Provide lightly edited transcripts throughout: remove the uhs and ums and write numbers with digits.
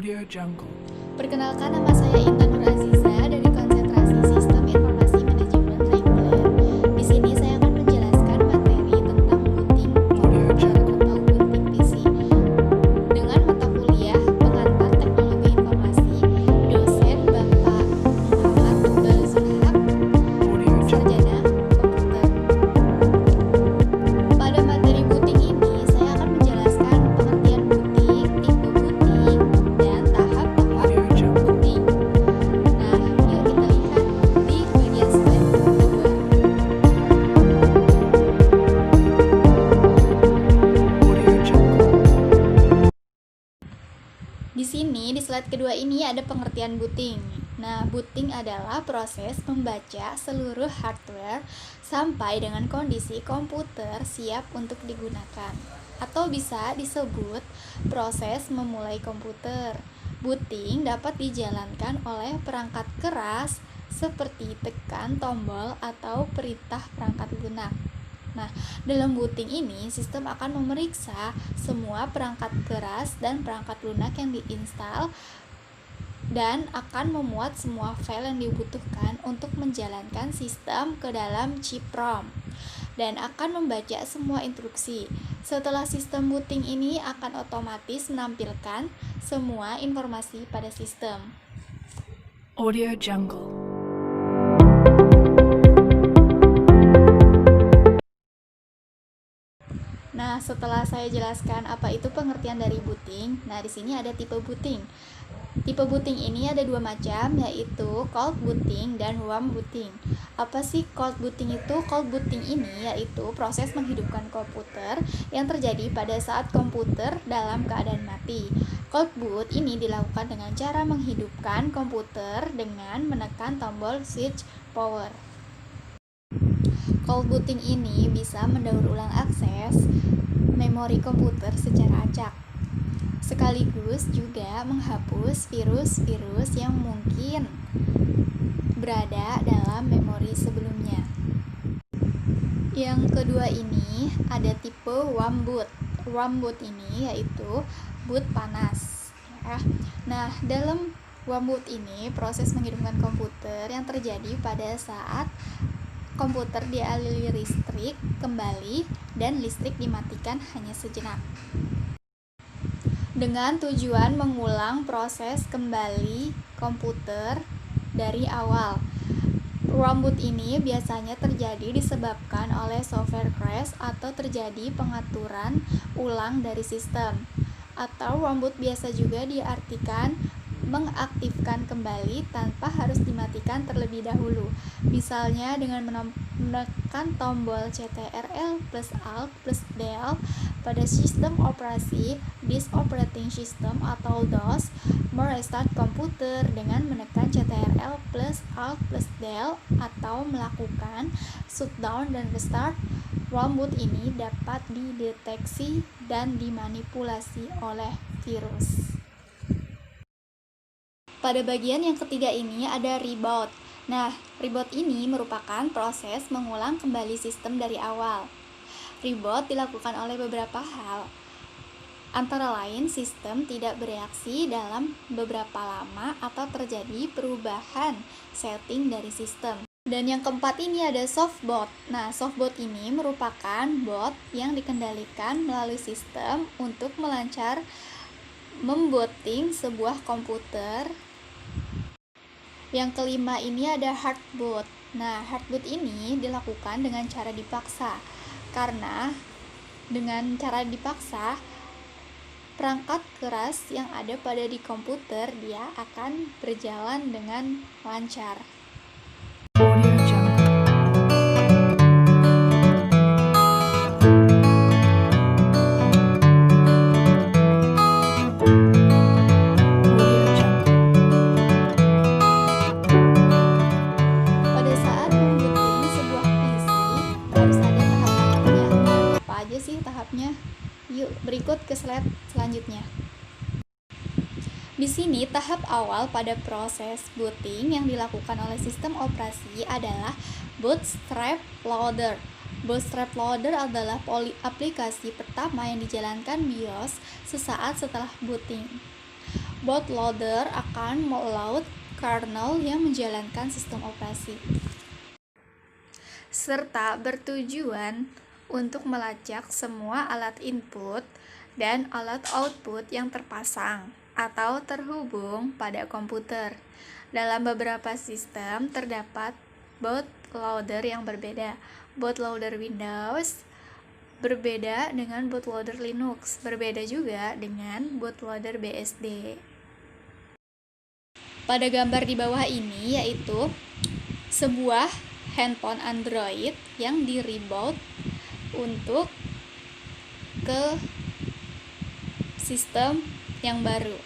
Audio Jungle. Perkenalkan, nama saya Intan Nur Aziza dari Konsentrasi Sistem Informasi Manajemen Reguler. Di sini saya akan menjelaskan materi tentang booting komputer atau booting PC dengan mata kuliah pengantar teknologi informasi dosen Bapak Muhammad Iqbal Zulhaq, Audio Jungle. sarjana komputer. Pada materi booting ini saya akan menjelaskan pengertian booting, tipe booting, dan tahap-tahap Audio Jungle. booting. Nah, yuk kita lihat di bagian slide kedua. Audio Jungle. Di sini di slide kedua ini ada pengertian booting. Nah, booting adalah proses membaca seluruh hardware sampai dengan kondisi komputer siap untuk digunakan, atau bisa disebut proses memulai komputer. Booting dapat dijalankan oleh perangkat keras seperti tekan tombol atau perintah perangkat lunak. Nah, dalam booting ini, sistem akan memeriksa semua perangkat keras dan perangkat lunak yang diinstal dan akan memuat semua file yang dibutuhkan untuk menjalankan sistem ke dalam chip ROM dan akan membaca semua instruksi. Setelah sistem booting ini akan otomatis menampilkan semua informasi pada sistem. Audio Jungle. Nah, setelah saya jelaskan apa itu pengertian dari booting, nah di sini ada tipe booting. Tipe booting ini ada dua macam, yaitu cold booting dan warm booting. Apa sih cold booting itu? Cold booting ini yaitu proses menghidupkan komputer yang terjadi pada saat komputer dalam keadaan mati. Cold boot ini dilakukan dengan cara menghidupkan komputer dengan menekan tombol switch power. Cold booting ini bisa mendaur ulang akses memori komputer secara acak, sekaligus juga menghapus virus-virus yang mungkin berada dalam memori sebelumnya. Yang kedua ini ada tipe warm boot. Warm boot ini yaitu boot panas. Ya. Nah, dalam warm boot ini proses menghidupkan komputer yang terjadi pada saat komputer dialiri listrik kembali dan listrik dimatikan hanya sejenak, dengan tujuan mengulang proses kembali komputer dari awal. Warm boot ini biasanya terjadi disebabkan oleh software crash atau terjadi pengaturan ulang dari sistem. Atau warm boot biasa juga diartikan mengaktifkan kembali tanpa harus dimatikan terlebih dahulu. Misalnya dengan menekan tombol CTRL plus Alt plus Del pada sistem operasi disk operating system atau DOS, merestart komputer dengan menekan CTRL plus Alt plus Del atau melakukan shutdown dan restart. Warm boot ini dapat dideteksi dan dimanipulasi oleh virus. Pada bagian yang ketiga ini ada reboot. Nah, reboot ini merupakan proses mengulang kembali sistem dari awal. Reboot dilakukan oleh beberapa hal. Antara lain, sistem tidak bereaksi dalam beberapa lama atau terjadi perubahan setting dari sistem. Dan yang keempat ini ada softboot. Nah, softboot ini merupakan bot yang dikendalikan melalui sistem untuk membooting sebuah komputer. Yang kelima ini ada hardboot. Nah, hardboot ini dilakukan dengan cara dipaksa. Karena dengan cara dipaksa, perangkat keras yang ada pada di komputer dia akan berjalan dengan lancar. Audio Jungle. Audio Jungle. Pada saat membooting sebuah PC, harus ada tahap-tahapnya. Apa aja sih tahapnya? Yuk, berikut ke slide selanjutnya. Di sini tahap awal pada proses booting yang dilakukan oleh sistem operasi adalah bootstrap loader. Bootstrap loader adalah aplikasi pertama yang dijalankan BIOS sesaat setelah booting. Bootloader akan meload kernel yang menjalankan sistem operasi, serta bertujuan untuk melacak semua alat input dan alat output yang terpasang atau terhubung pada komputer. Dalam beberapa sistem terdapat bootloader yang berbeda. Bootloader Windows berbeda dengan bootloader Linux, berbeda juga dengan bootloader BSD. Pada gambar di bawah ini yaitu sebuah handphone Android yang di reboot untuk ke sistem yang baru.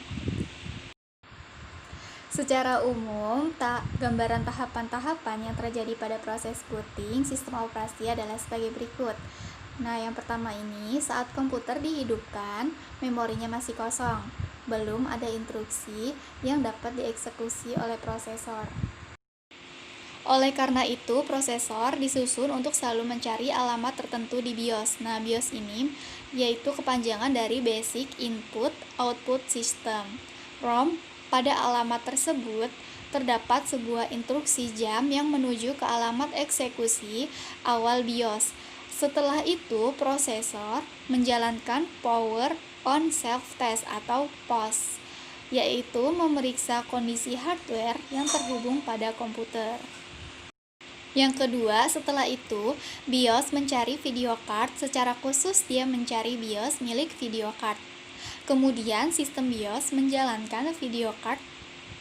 Secara umum, gambaran tahapan-tahapan yang terjadi pada proses booting sistem operasi adalah sebagai berikut. Nah, yang pertama ini, saat komputer dihidupkan, memorinya masih kosong. Belum ada instruksi yang dapat dieksekusi oleh prosesor. Oleh karena itu, prosesor disusun untuk selalu mencari alamat tertentu di BIOS. Nah, BIOS ini yaitu kepanjangan dari Basic Input Output System. ROM, pada alamat tersebut terdapat sebuah instruksi jam yang menuju ke alamat eksekusi awal BIOS. Setelah itu, prosesor menjalankan Power on Self-Test atau POS, yaitu memeriksa kondisi hardware yang terhubung pada komputer. Yang kedua, setelah itu, BIOS mencari video card. Secara khusus, dia mencari BIOS milik video card. Kemudian, sistem BIOS menjalankan video card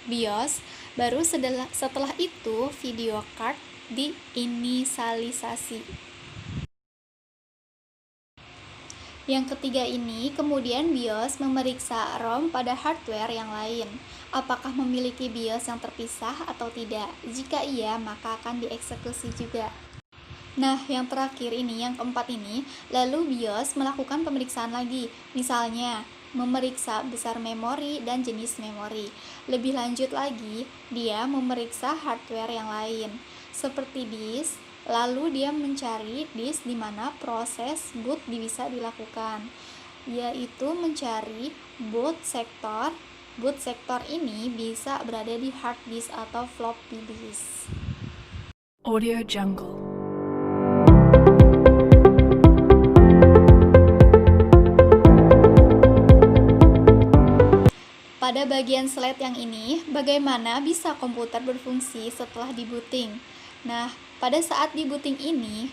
BIOS. Baru setelah itu, video card diinisialisasi. Yang ketiga ini, kemudian BIOS memeriksa ROM pada hardware yang lain. Apakah memiliki BIOS yang terpisah atau tidak? Jika iya, maka akan dieksekusi juga. Nah, yang terakhir ini, yang keempat ini, lalu BIOS melakukan pemeriksaan lagi. Misalnya, memeriksa besar memori dan jenis memori. Lebih lanjut lagi, dia memeriksa hardware yang lain, seperti disk. Lalu dia mencari disk di mana proses boot bisa dilakukan, yaitu mencari boot sektor. Boot sektor ini bisa berada di hard disk atau floppy disk. Audio Jungle. Pada bagian slide yang ini, bagaimana bisa komputer berfungsi setelah di-booting? Nah, pada saat di-booting ini,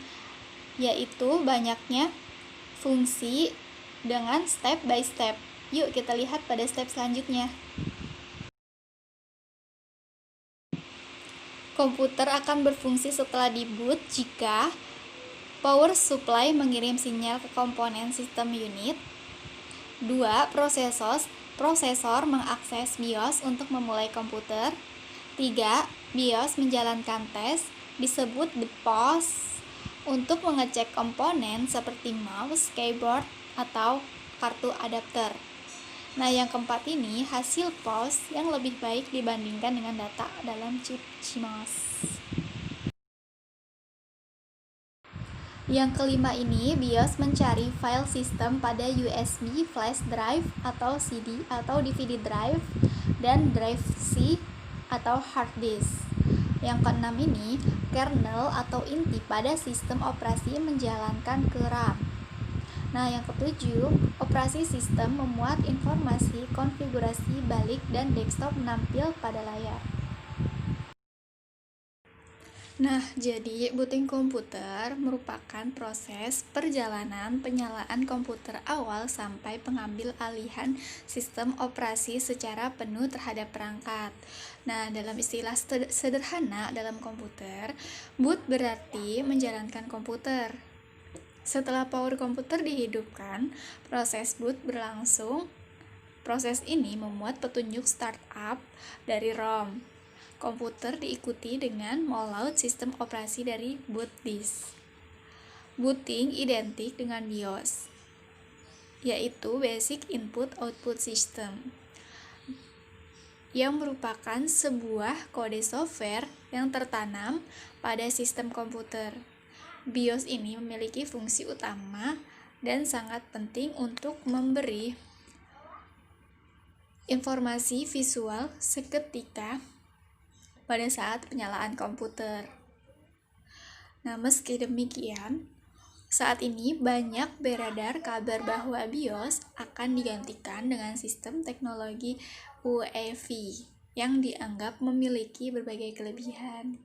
yaitu banyaknya fungsi dengan step by step. Yuk kita lihat pada step selanjutnya. Komputer akan berfungsi setelah di-boot jika power supply mengirim sinyal ke komponen sistem unit. 2. Prosesor mengakses BIOS untuk memulai komputer. 3. BIOS menjalankan tes, disebut the POS, untuk mengecek komponen seperti mouse, keyboard, atau kartu adapter. Nah, yang keempat ini hasil POS yang lebih baik dibandingkan dengan data dalam chip CMOS. Yang kelima ini, BIOS mencari file sistem pada USB flash drive atau CD atau DVD drive dan drive C atau hard disk. Yang keenam ini, kernel atau inti pada sistem operasi menjalankan ke RAM. Nah, yang ketujuh, operasi sistem memuat informasi konfigurasi balik dan desktop menampil pada layar. Nah, jadi booting komputer merupakan proses perjalanan penyalaan komputer awal sampai pengambil alihan sistem operasi secara penuh terhadap perangkat. Nah, dalam istilah sederhana dalam komputer, boot berarti menjalankan komputer. Setelah power komputer dihidupkan, proses boot berlangsung. Proses ini memuat petunjuk startup dari ROM. Komputer diikuti dengan meload sistem operasi dari boot disk. Booting identik dengan BIOS, yaitu Basic Input Output System, yang merupakan sebuah kode software yang tertanam pada sistem komputer. BIOS ini memiliki fungsi utama dan sangat penting untuk memberi informasi visual seketika pada saat penyalaan komputer. Nah, meski demikian, saat ini banyak beredar kabar bahwa BIOS akan digantikan dengan sistem teknologi UEFI yang dianggap memiliki berbagai kelebihan.